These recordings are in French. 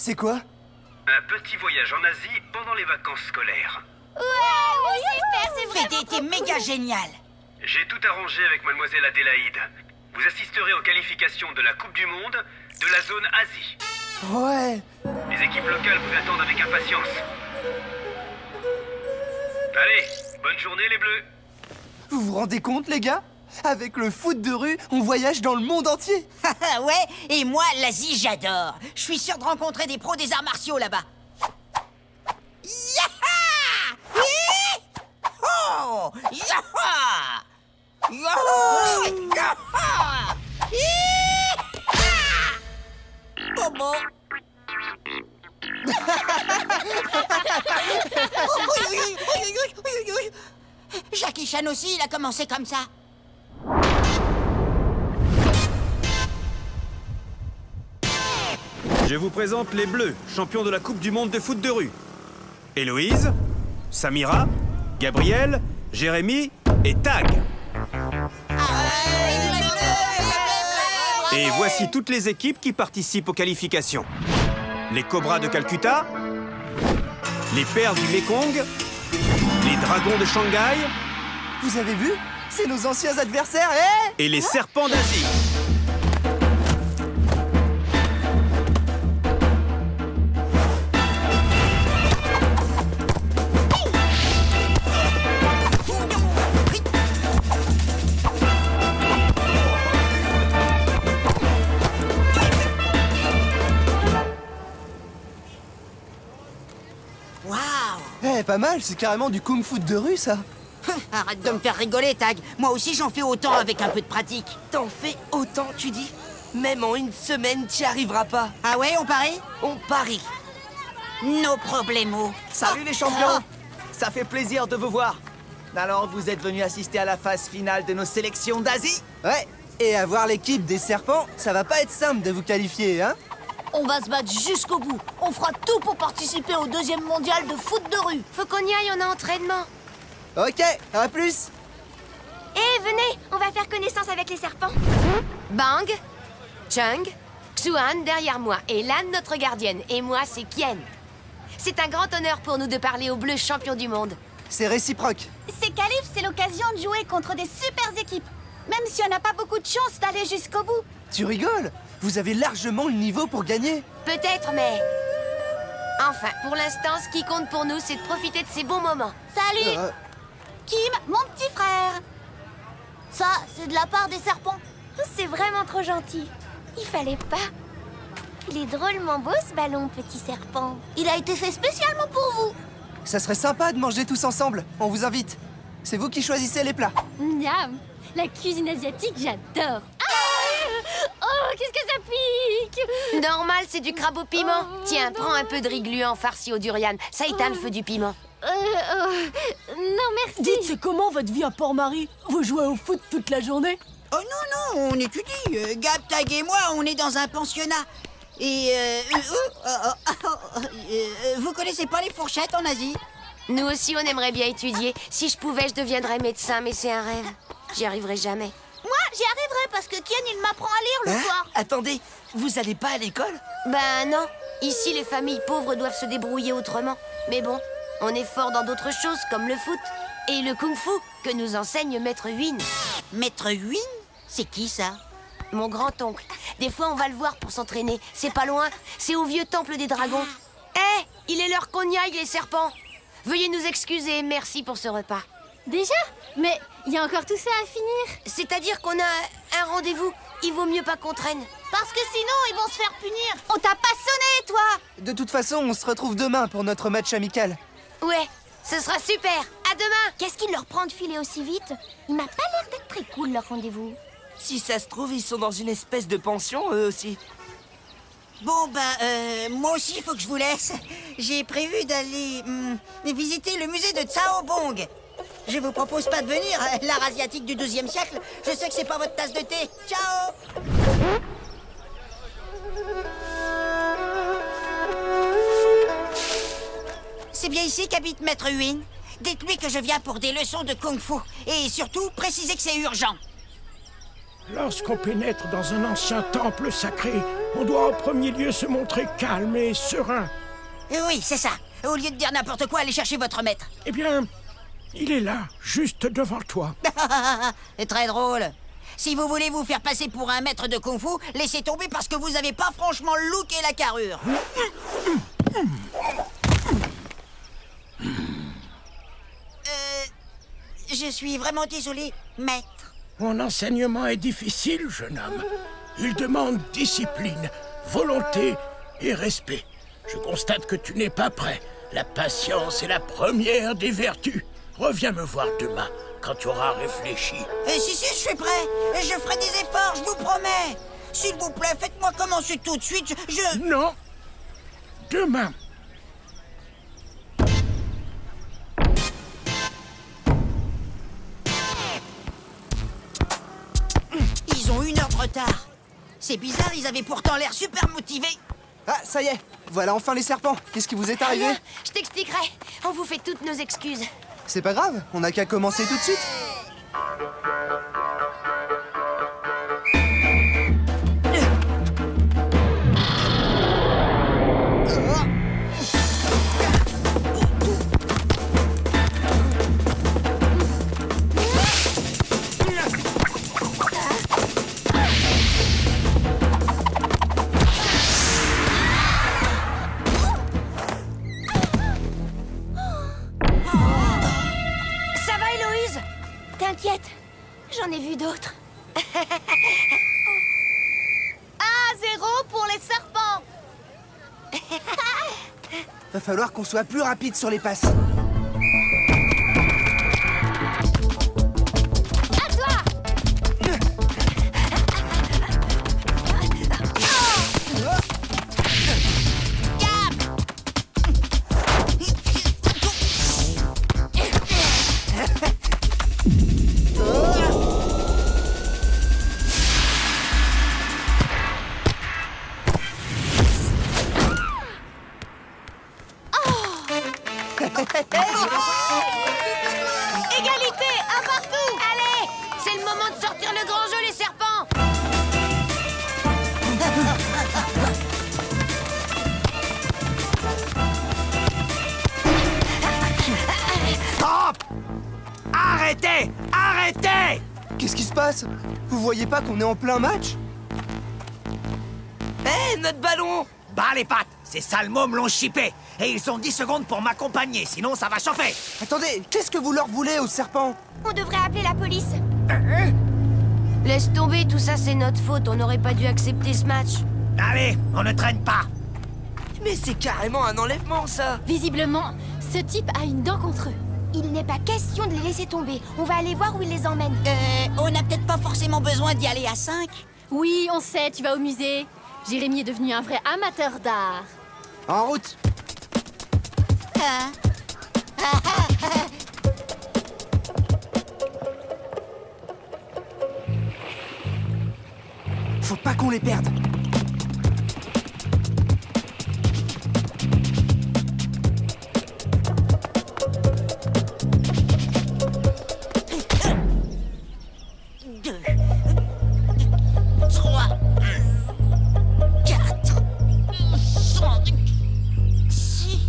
C'est quoi? Un petit voyage en Asie pendant les vacances scolaires. Ouais, super, c'est C'était vraiment été méga génial. J'ai tout arrangé avec mademoiselle Adélaïde. Vous assisterez aux qualifications de la Coupe du Monde de la zone Asie. Ouais. Les équipes locales vous attendent avec impatience. Allez, bonne journée les Bleus. Vous vous rendez compte, les gars? Avec le foot de rue, on voyage dans le monde entier. Ouais, et moi, l'Asie, j'adore. Je suis sûr de rencontrer des pros des arts martiaux là-bas. Yaha! Hi! Oh! Yaha! Yaha! Yaha! Hi! Oh bon. Jackie Chan aussi, il a commencé comme ça. Je vous présente les Bleus, champions de la Coupe du Monde de foot de rue. Héloïse, Samira, Gabriel, Jérémy et Tag. Et voici toutes les équipes qui participent aux qualifications. Les Cobras de Calcutta, les Perles du Mekong, les Dragons de Shanghai Vous avez vu? C'est nos anciens adversaires, et les Serpents d'Asie. Waouh! Pas mal, c'est carrément du kung-fu de rue, ça. Arrête de me faire rigoler, Tag. Moi aussi, j'en fais autant avec un peu de pratique. T'en fais autant, tu dis? Même en une semaine, t'y arriveras pas. Ah ouais, on parie? On parie. No problemo. Salut les champions! Ça fait plaisir de vous voir. Alors, vous êtes venus assister à la phase finale de nos sélections d'Asie? Ouais. Et avoir l'équipe des serpents, ça va pas être simple de vous qualifier, hein? On va se battre jusqu'au bout. On fera tout pour participer au 2e mondial de foot de rue. Faut qu'on y aille, on a entraînement. Ok, à plus. Eh, venez, on va faire connaissance avec les serpents. Bang, Chung, Xuan derrière moi, et Lan, notre gardienne. Et moi, c'est Kien. C'est un grand honneur pour nous de parler aux Bleus champions du monde. C'est réciproque. Ces qualifs, c'est l'occasion de jouer contre des super équipes. Même si on n'a pas beaucoup de chance d'aller jusqu'au bout. Tu rigoles? Vous avez largement le niveau pour gagner. Peut-être, mais... Enfin, pour l'instant, ce qui compte pour nous, c'est de profiter de ces bons moments. Salut, Euh, Kim, mon petit frère. Ça, c'est de la part des serpents. C'est vraiment trop gentil. Il fallait pas. Il est drôlement beau, ce ballon, petit serpent. Il a été fait spécialement pour vous. Ça serait sympa de manger tous ensemble. On vous invite. C'est vous qui choisissez les plats. Miam! La cuisine asiatique, j'adore! Oh, qu'est-ce que ça pique! Normal, c'est du crabe au piment. Tiens, prends un peu de riz gluant farci au durian. Ça éteint le feu du piment. Non, merci! Dites, c'est comment votre vie à Port-Marie? Vous jouez au foot toute la journée? Oh non, on étudie. Gab, Tag et moi, on est dans un pensionnat. Et vous connaissez pas les fourchettes en Asie? Nous aussi, on aimerait bien étudier. Si je pouvais, je deviendrais médecin, mais c'est un rêve. J'y arriverai jamais. Moi, j'y arriverai parce que Kien, il m'apprend à lire le soir. Attendez, vous allez pas à l'école? Ben non. Ici, les familles pauvres doivent se débrouiller autrement. Mais bon, on est fort dans d'autres choses, comme le foot. Et le kung-fu, que nous enseigne Maître Huyn. Maître Huyn? C'est qui ça? Mon grand-oncle. Des fois, on va le voir pour s'entraîner. C'est pas loin. C'est au vieux temple des dragons. Eh, il est l'heure qu'on y aille, les serpents. Veuillez nous excuser. Merci pour ce repas. Déjà? Mais il y a encore tout ça à finir. C'est-à-dire qu'on a un rendez-vous. Il vaut mieux pas qu'on traîne. Parce que sinon, ils vont se faire punir. On t'a pas sonné, toi. De toute façon, on se retrouve demain pour notre match amical. Ouais, ce sera super. À demain. Qu'est-ce qu'il leur prend de filer aussi vite? Il m'a pas l'air d'être très cool, leur rendez-vous. Si ça se trouve, ils sont dans une espèce de pension, eux aussi. Bon, moi aussi, il faut que je vous laisse. J'ai prévu d'aller visiter le musée de Tsao Bong. Je vous propose pas de venir, l'art asiatique du 12e siècle. Je sais que c'est pas votre tasse de thé. Ciao! C'est bien ici qu'habite Maître Huyn. Dites-lui que je viens pour des leçons de kung-fu. Et surtout, précisez que c'est urgent. Lorsqu'on pénètre dans un ancien temple sacré, On doit en premier lieu se montrer calme et serein. Oui, c'est ça. Au lieu de dire n'importe quoi, allez chercher votre maître. Eh bien, il est là, juste devant toi. C'est très drôle. Si vous voulez vous faire passer pour un maître de kung-fu, laissez tomber parce que vous avez pas franchement le look et la carrure. Je suis vraiment désolé, maître. Mon enseignement est difficile, jeune homme. Il demande discipline, volonté et respect. Je constate que tu n'es pas prêt. La patience est la première des vertus. Reviens me voir demain, quand tu auras réfléchi. Si, je suis prêt. Je ferai des efforts, je vous promets. S'il vous plaît, faites-moi commencer tout de suite. Non. Demain. Ils ont 1 heure de retard. C'est bizarre, ils avaient pourtant l'air super motivés. Ah, ça y est, voilà enfin les serpents. Qu'est-ce qui vous est arrivé? Rien, je t'expliquerai. On vous fait toutes nos excuses. C'est pas grave, on n'a qu'à commencer tout de suite. Ça va, Héloïse? T'inquiète, j'en ai vu d'autres. 1-0 pour les serpents. Va falloir qu'on soit plus rapide sur les passes. À toi! Égalité, un partout. Allez, c'est le moment de sortir le grand jeu, les serpents. Stop! Arrêtez! Arrêtez! Qu'est-ce qui se passe? Vous voyez pas qu'on est en plein match? Hé, notre ballon! Bas les pattes! Ces sales mômes l'ont chippé! Et ils ont 10 secondes pour m'accompagner, sinon ça va chauffer! Attendez, qu'est-ce que vous leur voulez aux serpents? On devrait appeler la police. Laisse tomber, tout ça c'est notre faute. On n'aurait pas dû accepter ce match. Allez, on ne traîne pas! Mais c'est carrément un enlèvement, ça! Visiblement, ce type a une dent contre eux. Il n'est pas question de les laisser tomber. On va aller voir où il les emmène. On n'a peut-être pas forcément besoin d'y aller à 5. Oui, on sait, tu vas au musée. Jérémy est devenu un vrai amateur d'art. En route! Hein? Faut pas qu'on les perde. Deux, 3, 4, 5, 6,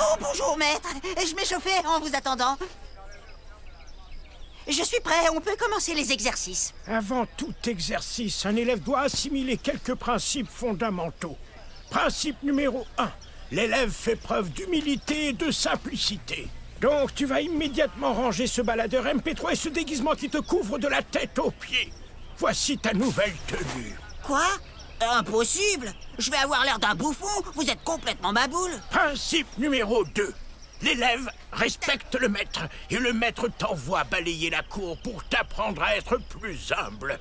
Oh, bonjour, maître. Je m'échauffais en vous attendant. Je suis prêt, on peut commencer les exercices. Avant tout exercice, un élève doit assimiler quelques principes fondamentaux. Principe numéro 1. L'élève fait preuve d'humilité et de simplicité. Donc tu vas immédiatement ranger ce baladeur MP3 et ce déguisement qui te couvre de la tête aux pieds. Voici ta nouvelle tenue. Quoi? Impossible. Je vais avoir l'air d'un bouffon. Vous êtes complètement ma boule. Principe numéro 2. L'élève respecte le maître et le maître t'envoie balayer la cour pour t'apprendre à être plus humble.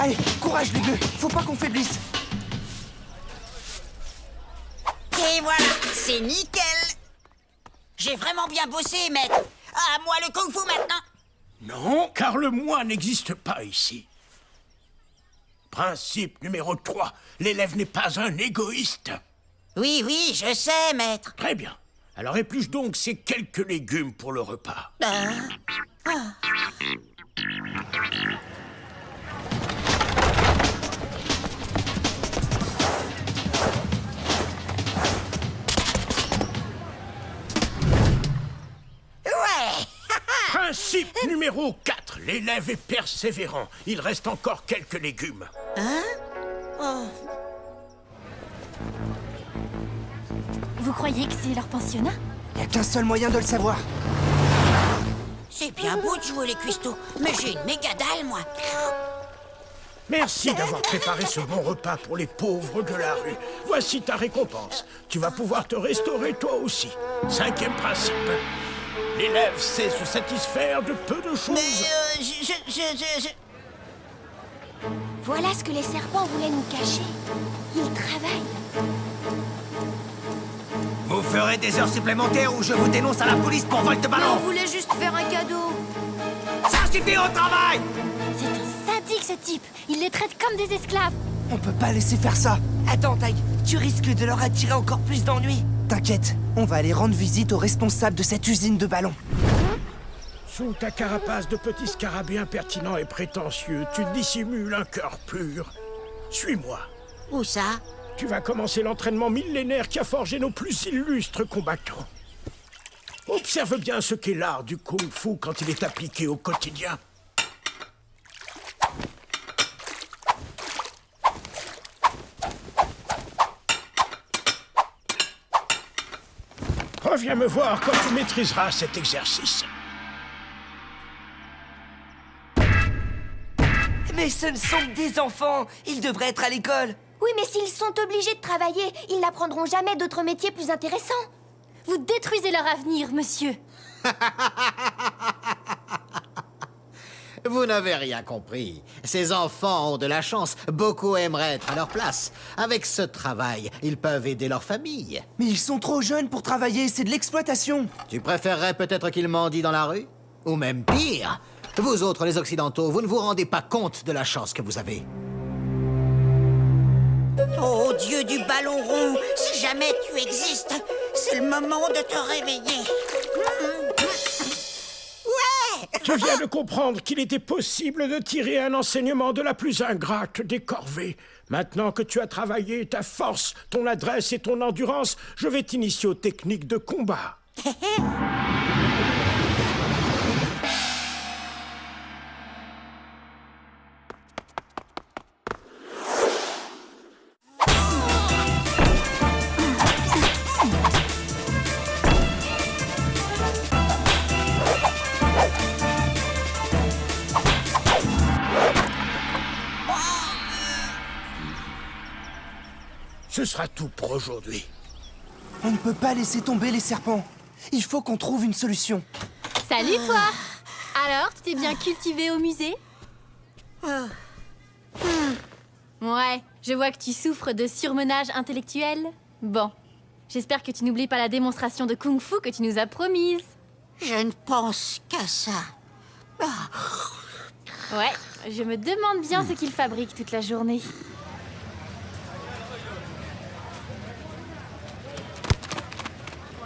Allez, courage les bleus, faut pas qu'on faiblisse. Et voilà, c'est nickel. J'ai vraiment bien bossé, maître. À moi le kung-fu maintenant. Non, car le moi n'existe pas ici. Principe numéro 3. L'élève n'est pas un égoïste. Oui, oui, je sais, maître. Très bien. Alors épluche donc ces quelques légumes pour le repas. Ouais. Principe numéro 4. L'élève est persévérant. Il reste encore quelques légumes. Vous croyez que c'est leur pensionnat? Y a qu'un seul moyen de le savoir. C'est bien beau de jouer les cuistots, mais j'ai une méga dalle, moi. Merci d'avoir préparé ce bon repas pour les pauvres de la rue. Voici ta récompense. Tu vas pouvoir te restaurer toi aussi. 5e principe. L'élève sait se satisfaire de peu de choses. Mais Voilà ce que les serpents voulaient nous cacher. Ils travaillent. Vous ferez des heures supplémentaires ou je vous dénonce à la police pour vol de On ballon. voulait juste faire un cadeau. Ça suffit au travail. C'est un sadique, ce type. Il les traite comme des esclaves. On peut pas laisser faire ça. Attends, Taï, tu risques de leur attirer encore plus d'ennuis. T'inquiète, on va aller rendre visite au responsable de cette usine de ballons. Sous ta carapace de petit scarabée impertinent et prétentieux, tu dissimules un cœur pur. Suis-moi. où ça? Tu vas commencer l'entraînement millénaire qui a forgé nos plus illustres combattants. Observe bien ce qu'est l'art du kung-fu quand il est appliqué au quotidien. Reviens me voir quand tu maîtriseras cet exercice. Mais ce ne sont que des enfants. Ils devraient être à l'école. Oui, mais s'ils sont obligés de travailler, ils n'apprendront jamais d'autres métiers plus intéressants. Vous détruisez leur avenir, monsieur. Vous n'avez rien compris. Ces enfants ont de la chance. Beaucoup aimeraient être à leur place. Avec ce travail, ils peuvent aider leur famille. Mais ils sont trop jeunes pour travailler, c'est de l'exploitation. Tu préférerais peut-être qu'ils mendient dans la rue? Ou même pire, vous autres les Occidentaux, vous ne vous rendez pas compte de la chance que vous avez. Oh, Dieu du ballon rond, si jamais tu existes, c'est le moment de te réveiller. Ouais! Je viens de comprendre qu'il était possible de tirer un enseignement de la plus ingrate des corvées. Maintenant que tu as travaillé ta force, ton adresse et ton endurance, je vais t'initier aux techniques de combat. Ce sera tout pour aujourd'hui. On ne peut pas laisser tomber les serpents. Il faut qu'on trouve une solution. Salut, toi. Alors, tu t'es bien cultivé au musée? Ouais, je vois que tu souffres de surmenage intellectuel. Bon, j'espère que tu n'oublies pas la démonstration de kung-fu que tu nous as promise. Je ne pense qu'à ça. Ouais, je me demande bien ce qu'il fabrique toute la journée.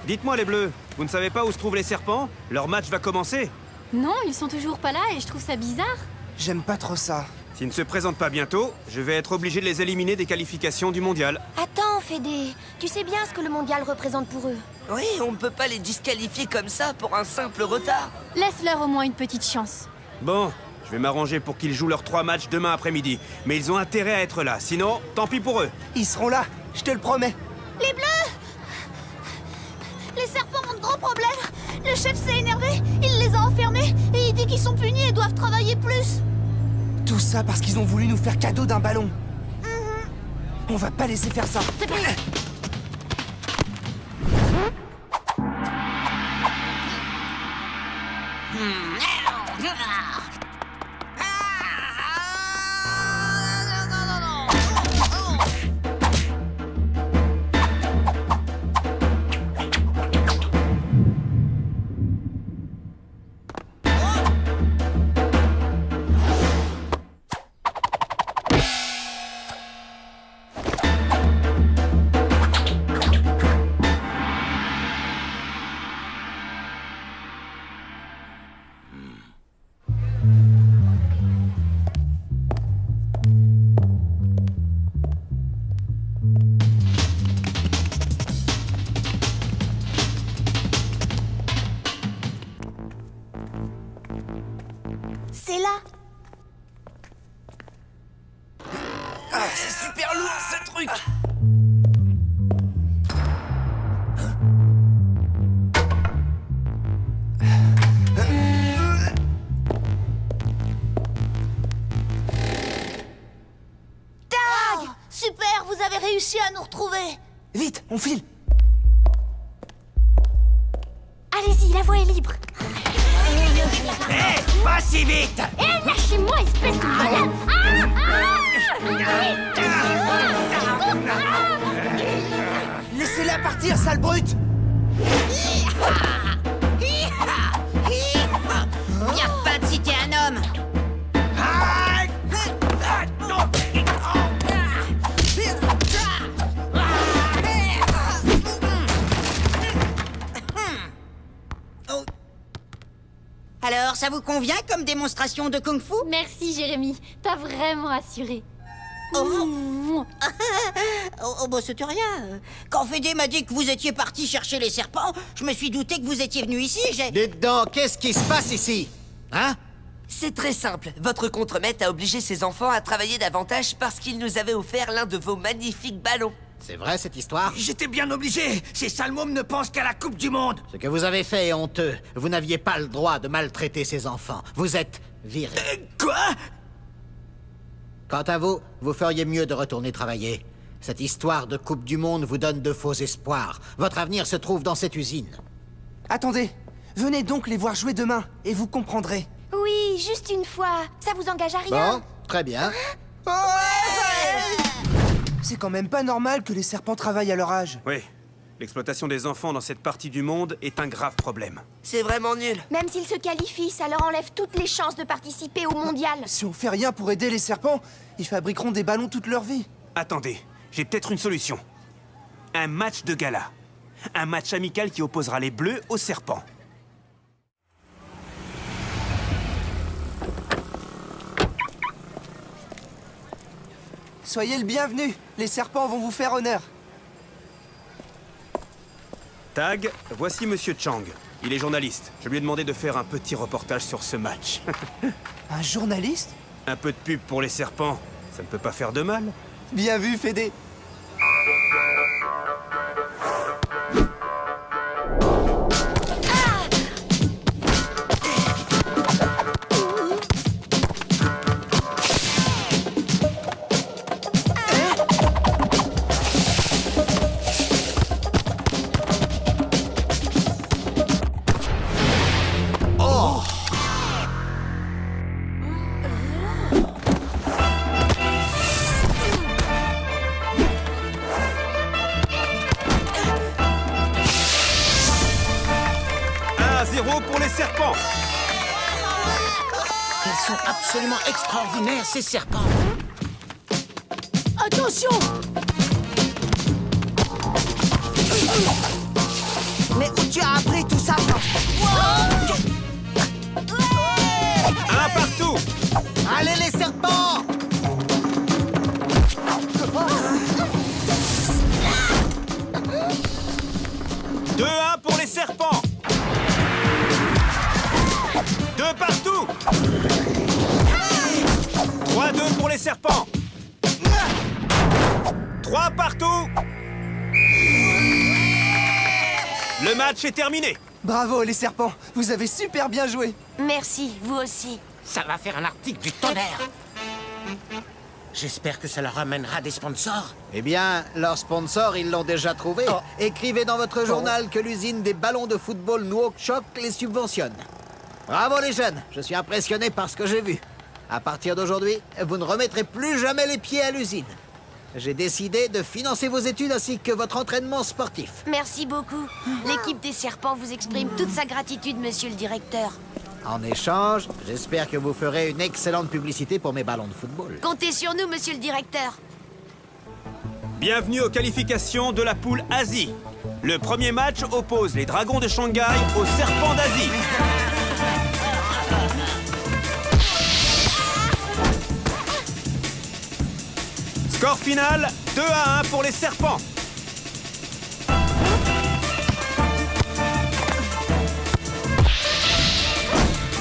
Dites-moi les bleus, vous ne savez pas où se trouvent les serpents? Leur match va commencer. Non, ils sont toujours pas là et je trouve ça bizarre. J'aime pas trop ça. S'ils ne se présentent pas bientôt, je vais être obligé de les éliminer des qualifications du mondial. Attends, Fédé, tu sais bien ce que le mondial représente pour eux. Oui, on ne peut pas les disqualifier comme ça pour un simple retard. Laisse-leur au moins une petite chance. Bon, je vais m'arranger pour qu'ils jouent leurs 3 matchs demain après-midi. Mais ils ont intérêt à être là, sinon, tant pis pour eux. Ils seront là, je te le promets. Les bleus! Les serpents ont de gros problèmes. Le chef s'est énervé, il les a enfermés et il dit qu'ils sont punis et doivent travailler plus. Tout ça parce qu'ils ont voulu nous faire cadeau d'un ballon. On va pas laisser faire ça. C'est parti. C'est super lourd ce truc. Super, vous avez réussi à nous retrouver. Vite, on file. Allez-y, la voie est libre. Pas si vite! Eh, lâchez-moi, espèce de malade. Laissez-la partir, sale brute. Viens pas de si t'es un homme. Alors, ça vous convient comme démonstration de kung-fu? Merci, Jérémy. T'as vraiment assuré. Oh, bah c'était rien. Quand Fédé m'a dit que vous étiez parti chercher les serpents, je me suis douté que vous étiez venu ici, Dites donc, qu'est-ce qui se passe ici? Hein? C'est très simple. Votre contremaître a obligé ses enfants à travailler davantage parce qu'il nous avait offert l'un de vos magnifiques ballons. C'est vrai cette histoire? J'étais bien obligé. Ces sales mômes ne pensent qu'à la Coupe du Monde. Ce que vous avez fait est honteux. Vous n'aviez pas le droit de maltraiter ces enfants. Vous êtes viré. Quoi? Quant à vous, vous feriez mieux de retourner travailler. Cette histoire de Coupe du Monde vous donne de faux espoirs. Votre avenir se trouve dans cette usine. Attendez, venez donc les voir jouer demain et vous comprendrez. Oui, juste une fois. Ça vous engage à rien. Bon, très bien. C'est quand même pas normal que les serpents travaillent à leur âge. Oui, l'exploitation des enfants dans cette partie du monde est un grave problème. C'est vraiment nul. Même s'ils se qualifient, ça leur enlève toutes les chances de participer au mondial. Si on fait rien pour aider les serpents, ils fabriqueront des ballons toute leur vie. Attendez, j'ai peut-être une solution. Un match de gala. Un match amical qui opposera les bleus aux serpents. Soyez le bienvenu, les serpents vont vous faire honneur. Tag, voici Monsieur Chang. Il est journaliste. Je lui ai demandé de faire un petit reportage sur ce match. Un journaliste? Un peu de pub pour les serpents, ça ne peut pas faire de mal. Bien vu, Fédé. Pour les serpents. Ils sont absolument extraordinaires, ces serpents. Attention! Mais où tu as appris tout ça? Un partout. Allez, les serpents! 2-1 pour les serpents. 2 partout. 3-2 pour les serpents. 3 partout. Le match est terminé. Bravo les serpents, vous avez super bien joué. Merci, vous aussi. Ça va faire un article du tonnerre. J'espère que ça leur ramènera des sponsors. Eh bien, leurs sponsors, ils l'ont déjà trouvé. Écrivez dans votre journal que l'usine des ballons de football Nouakchott les subventionne. Bravo les jeunes, je suis impressionné par ce que j'ai vu. À partir d'aujourd'hui, vous ne remettrez plus jamais les pieds à l'usine. J'ai décidé de financer vos études ainsi que votre entraînement sportif. Merci beaucoup. L'équipe des serpents vous exprime toute sa gratitude, monsieur le directeur. En échange, j'espère que vous ferez une excellente publicité pour mes ballons de football. Comptez sur nous, monsieur le directeur. Bienvenue aux qualifications de la poule Asie. Le premier match oppose les Dragons de Shanghai aux Serpents d'Asie. Score final, 2-1 pour les Serpents.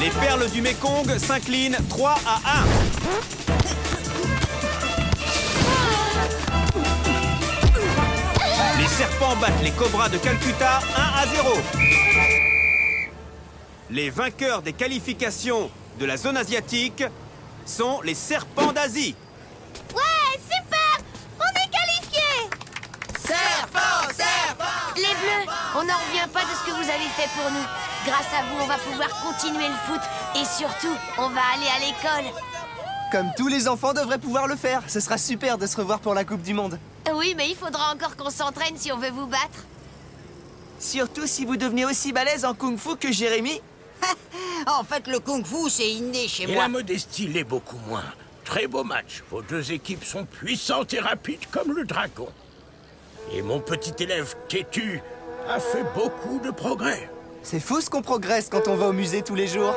Les perles du Mekong s'inclinent 3-1. battent les Cobras de Calcutta 1-0. Les vainqueurs des qualifications de la zone asiatique sont les Serpents d'Asie. Ouais, super! On est qualifiés! Serpent, serpent! Les Bleus, on n'en revient pas de ce que vous avez fait pour nous. Grâce à vous, on va pouvoir continuer le foot. Et surtout, on va aller à l'école. Comme tous les enfants devraient pouvoir le faire. Ce sera super de se revoir pour la Coupe du Monde. Oui, mais il faudra encore qu'on s'entraîne si on veut vous battre. Surtout si vous devenez aussi balèze en kung-fu que Jérémy. En fait, le kung-fu, c'est inné chez Et moi. la modestie l'est beaucoup moins. Très beau match. Vos deux équipes sont puissantes et rapides comme le dragon. Et mon petit élève têtu a fait beaucoup de progrès. C'est fou ce qu'on progresse quand on va au musée tous les jours.